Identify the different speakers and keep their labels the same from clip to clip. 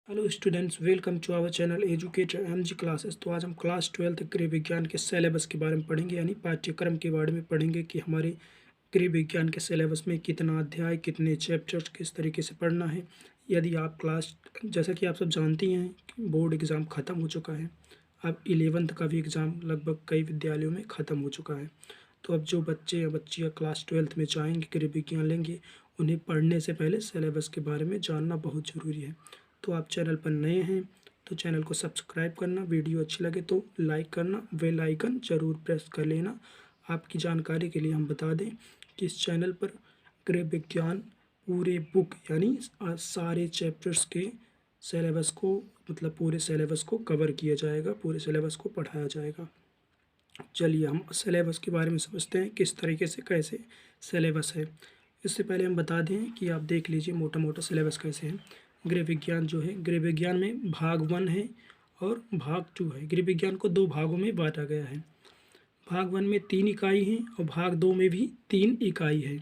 Speaker 1: Hello students, welcome to our channel educator MG classes. तो आज हम क्लास 12 गृह विज्ञान के सिलेबस के बारे में पढ़ेंगे, यानी पाठ्यक्रम के बारे में पढ़ेंगे कि हमारे गृह विज्ञान के सिलेबस में कितना अध्याय, कितने चैप्टर्स, किस तरीके से पढ़ना है। यदि आप जैसा कि आप सब जानती हैं कि बोर्ड एग्ज़ाम ख़त्म हो चुका है। अब 11th का भी एग्ज़ाम लगभग कई विद्यालयों में ख़त्म हो चुका है। तो अब जो बच्चे या बच्चियाँ क्लास 12 में जाएंगे, गृह विज्ञान लेंगे, उन्हें पढ़ने से पहले सिलेबस के बारे में जानना बहुत ज़रूरी है। तो आप चैनल पर नए हैं तो चैनल को सब्सक्राइब करना, वीडियो अच्छी लगे तो लाइक करना, बेल आइकन ज़रूर प्रेस कर लेना। आपकी जानकारी के लिए हम बता दें कि इस चैनल पर गृह विज्ञान पूरे बुक यानी सारे चैप्टर्स के सिलेबस को पूरे सिलेबस को कवर किया जाएगा, पूरे सिलेबस को पढ़ाया जाएगा। चलिए हम सिलेबस के बारे में समझते हैं, किस तरीके से कैसे सिलेबस है। इससे पहले हम बता दें कि आप देख लीजिए मोटा मोटा सिलेबस कैसे है। गृह विज्ञान जो है, गृह विज्ञान में भाग 1 है और भाग 2 है। गृह विज्ञान को 2 भागों में बांटा गया है। भाग 1 में 3 इकाई हैं और भाग 2 में भी 3 इकाई है।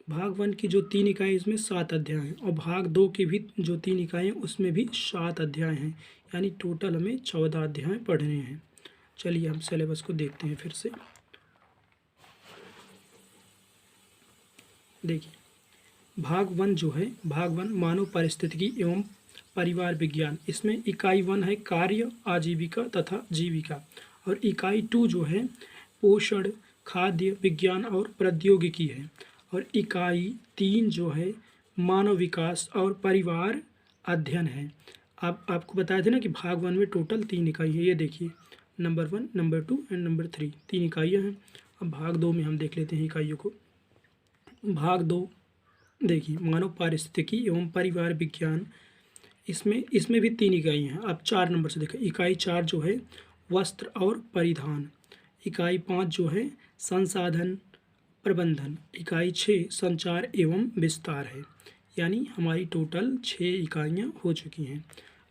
Speaker 1: भाग 1 की जो 3 इकाई, इसमें 7 अध्याय हैं और भाग 2 की भी जो 3 इकाई हैं उसमें भी 7 अध्याय हैं, यानी टोटल हमें 14 अध्याय पढ़ने हैं। चलिए हम सिलेबस को देखते हैं फिर से। देखिए भाग 1 जो है, भाग 1 मानव पारिस्थितिकी एवं परिवार विज्ञान। इसमें इकाई 1 है कार्य, आजीविका तथा जीविका, और इकाई 2 जो है पोषण, खाद्य विज्ञान और प्रौद्योगिकी है, और इकाई 3 जो है मानव विकास और परिवार अध्ययन है। आपको बताया था ना कि भाग 1 में टोटल 3 इकाई है। ये देखिए नंबर 1, नंबर 2 एंड नंबर 3, 3 इकाइयाँ हैं। अब भाग 2 में हम देख लेते हैं इकाइयों को। भाग 2 देखिए मानव पारिस्थितिकी एवं परिवार विज्ञान। इसमें भी 3 इकाई हैं। अब 4 नंबर से देखें। इकाई 4 जो है वस्त्र और परिधान। इकाई 5 जो है संसाधन प्रबंधन। इकाई 6 संचार एवं विस्तार है। यानी हमारी टोटल 6 इकाइयाँ हो चुकी हैं।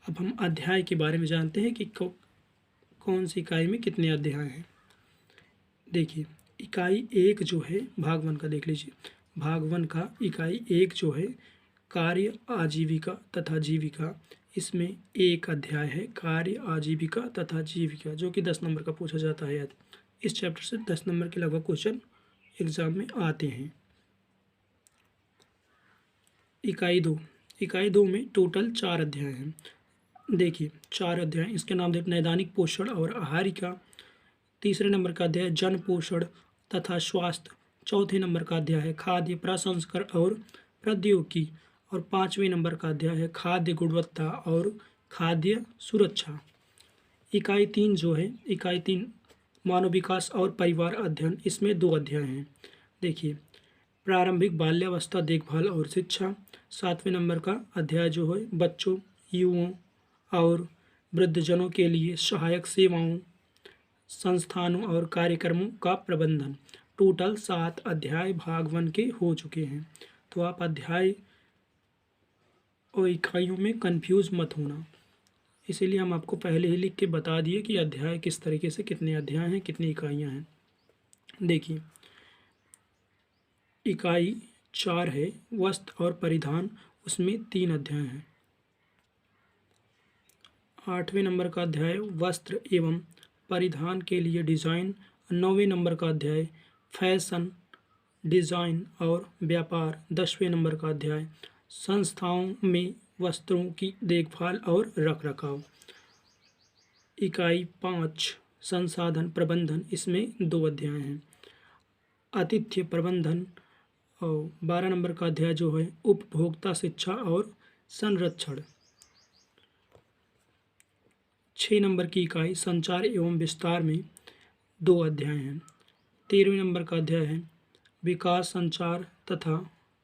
Speaker 1: अब हम अध्याय के बारे में जानते हैं कि कौन सी इकाई में कितने अध्याय हैं। देखिए इकाई 1 जो है भाग 1 का देख लीजिए। भाग 1 का इकाई 1 जो है कार्य, आजीविका तथा जीविका। इसमें एक अध्याय है कार्य, आजीविका तथा जीविका, जो कि 10 नंबर का पूछा जाता है। इस चैप्टर से 10 नंबर के लगभग क्वेश्चन एग्जाम में आते हैं। इकाई 2 में टोटल 4 अध्याय हैं। देखिए 4 अध्याय, इसके नाम देखिए नैदानिक पोषण और आहारिका। तीसरे नंबर का अध्याय जन पोषण तथा स्वास्थ्य। चौथे नंबर का अध्याय है खाद्य प्रसंस्करण और प्रौद्योगिकी, और 5वें नंबर का अध्याय है खाद्य गुणवत्ता और खाद्य सुरक्षा। इकाई 3 जो है, इकाई 3 मानव विकास और परिवार अध्ययन। इसमें 2 अध्याय हैं। देखिए प्रारंभिक बाल्यावस्था देखभाल और शिक्षा। 7वें नंबर का अध्याय जो है बच्चों, युवाओं और वृद्धजनों के लिए सहायक सेवाओं, संस्थानों और कार्यक्रमों का प्रबंधन। टोटल 7 अध्याय भाग 1 के हो चुके हैं। तो आप अध्याय और इकाइयों में कंफ्यूज मत होना, इसीलिए हम आपको पहले ही लिख के बता दिए कि अध्याय किस तरीके से, कितने अध्याय हैं, कितनी इकाइयाँ हैं। देखिए इकाई 4 है वस्त्र और परिधान। उसमें 3 अध्याय हैं। 8वें नंबर का अध्याय वस्त्र एवं परिधान के लिए डिज़ाइन। 9वें नंबर का अध्याय फैशन डिज़ाइन और व्यापार। 10वें नंबर का अध्याय संस्थाओं में वस्त्रों की देखभाल और रखरखाव। इकाई 5 संसाधन प्रबंधन। इसमें 2 अध्याय हैं। आतिथ्य प्रबंधन। और 12 नंबर का अध्याय जो है उपभोक्ता शिक्षा और संरक्षण। 6 नंबर की इकाई संचार एवं विस्तार में 2 अध्याय हैं। 13वें नंबर का अध्याय है विकास संचार तथा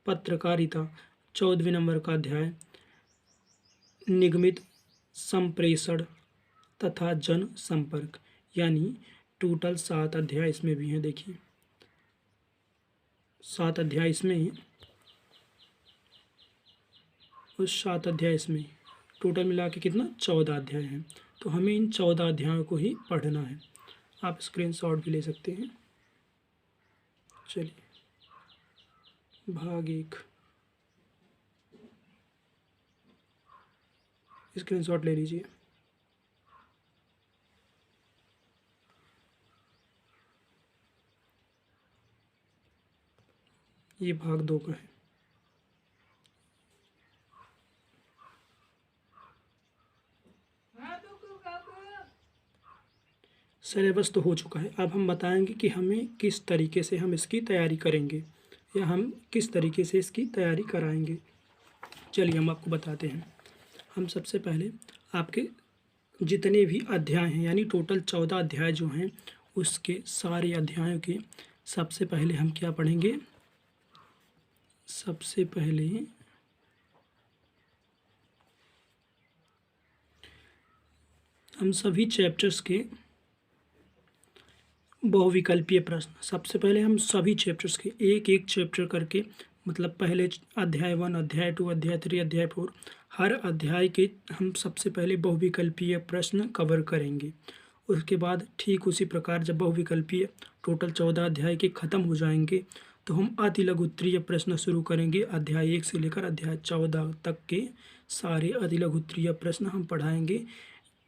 Speaker 1: पत्रकारिता। 14वें नंबर का अध्याय निगमित संप्रेषण तथा जन संपर्क। यानी टोटल 7 अध्याय इसमें भी हैं। देखिए 7 अध्याय इसमें हैं और 7 अध्याय इसमें, टोटल मिला के कितना 14 अध्याय हैं। तो हमें इन 14 अध्यायों को ही पढ़ना है। आप स्क्रीनशॉट भी ले सकते हैं। चलिए भाग 1। स्क्रीनशॉट ले लीजिए। ये भाग 2 का है। सिलेबस तो हो चुका है। अब हम बताएंगे कि हमें किस तरीके से हम इसकी तैयारी करेंगे या हम किस तरीके से इसकी तैयारी कराएंगे। चलिए हम आपको बताते हैं। हम सबसे पहले आपके जितने भी अध्याय हैं, यानी टोटल 14 अध्याय जो हैं, उसके सारे अध्यायों के सबसे पहले हम क्या पढ़ेंगे। सबसे पहले हम सभी चैप्टर्स के बहुविकल्पीय प्रश्न, सबसे पहले हम सभी चैप्टर्स के एक एक चैप्टर करके, मतलब पहले अध्याय 1, अध्याय 2, अध्याय 3, अध्याय 4, हर अध्याय के हम सबसे पहले बहुविकल्पीय प्रश्न कवर करेंगे। उसके बाद ठीक उसी प्रकार जब बहुविकल्पीय टोटल 14 अध्याय के ख़त्म हो जाएंगे तो हम अति लघु उत्तरीय प्रश्न शुरू करेंगे। अध्याय 1 से लेकर अध्याय 14 तक के सारे अति लघु उत्तरीय प्रश्न हम पढ़ाएंगे।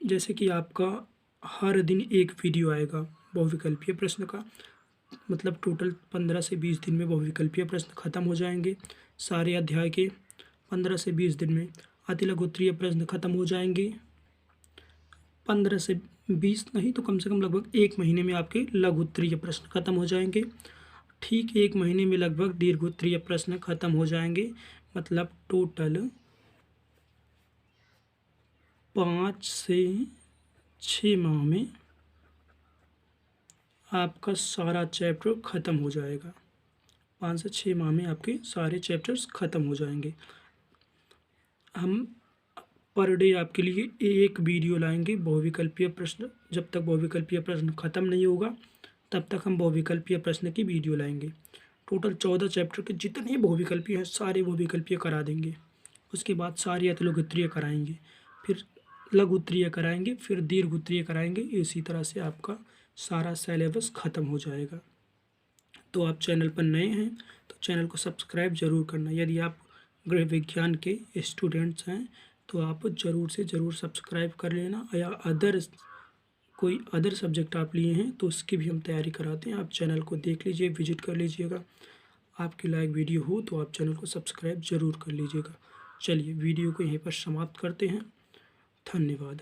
Speaker 1: जैसे कि आपका हर दिन एक वीडियो आएगा बहुविकल्पीय प्रश्न का, मतलब टोटल 15 से 20 दिन में बहुविकल्पीय प्रश्न खत्म हो जाएंगे। सारे अध्याय के 15 से 20 दिन में अति लघु उत्तरीय प्रश्न खत्म हो जाएंगे। 15 से 20 नहीं तो कम से कम लगभग 1 महीने में आपके लघु उत्तरीय प्रश्न खत्म हो जाएंगे। ठीक 1 महीने में लगभग दीर्घ उत्तरीय प्रश्न खत्म हो जाएंगे। मतलब टोटल 5 से 6 माह में आपका सारा चैप्टर ख़त्म हो जाएगा। 5 से 6 माह में आपके सारे चैप्टर्स ख़त्म हो जाएंगे। हम पर डे आपके लिए एक वीडियो लाएंगे बहुविकल्पीय प्रश्न। जब तक बहुविकल्पीय प्रश्न ख़त्म नहीं होगा तब तक हम बहुविकल्पीय प्रश्न की वीडियो लाएंगे। टोटल 14 चैप्टर के जितने बहुविकल्पीय हैं सारे बहुविकल्पीय करा देंगे। उसके बाद सारे अति लघु उत्तरीय कराएंगे, फिर लघु उत्तरीय कराएंगे, फिर दीर्घ उत्तरीय कराएंगे। इसी तरह से आपका सारा सिलेबस ख़त्म हो जाएगा। तो आप चैनल पर नए हैं तो चैनल को सब्सक्राइब ज़रूर करना। यदि आप गृह विज्ञान के स्टूडेंट्स हैं तो आप ज़रूर से ज़रूर सब्सक्राइब कर लेना, या कोई अदर सब्जेक्ट आप लिए हैं तो उसकी भी हम तैयारी कराते हैं। आप चैनल को देख लीजिए, विजिट कर लीजिएगा। आपके लायक वीडियो हो तो आप चैनल को सब्सक्राइब ज़रूर कर लीजिएगा। चलिए वीडियो को यहीं पर समाप्त करते हैं। धन्यवाद।